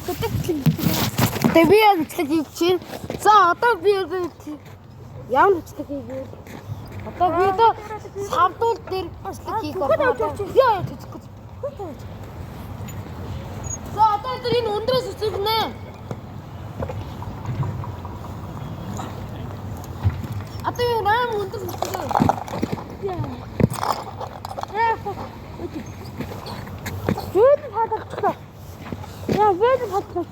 Тэгээ би яг бичлэг хийж чинь. За одоо би ямар бичлэг хийгээ. Одоо би одоо савдуул дээр бичлэг хийх болно. Яа тийчгүй. За одоо энэ өндрөөс үсгэнэ. Одоо юу нээр өндөр үсгэнэ. Вэд хадагчлаа. Яа вэд хадагчлаа.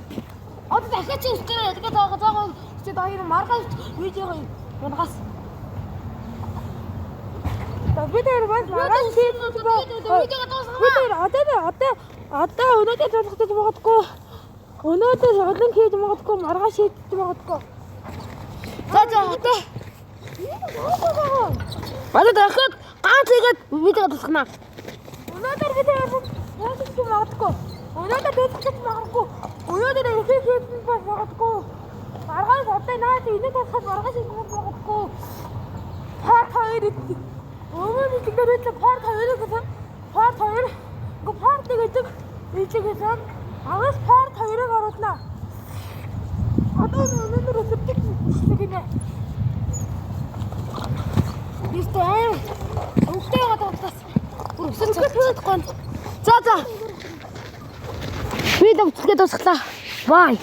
Одоо дахиад чи үсгэнэ. Тэгээд заагаа чи даяар маргааш видео унгаас. Видео бас маргааш видео одоо өнөөдөр тоглох магадгүй. Өнөөдөр олон хийж магадгүй маргааш хийж магадгүй. За одоо. Одоо дахиад ганц игээд видео тоглоно. Өнөөдөр видео хийж магадгүй. Өнөөдөр хийж магадгүй. Өнөөдөр их хийж магадгүй. Маргааш одоо наад энэ тоглоход маргааш хийж магадгүй. Part 2 Өвөө тэгдэрэл part 2 гэсэн. Part 2 гоо part гэдэг ийчээсэн. Агаас part 2-ыг оруулнаа. Одоо өнөөдөр өсөлтөд гинэ. Бистээ. Өвтэй гадагтаас. Бүр өсөж чадахгүй. За. Би дэвчгээ дуусглаа. Бай.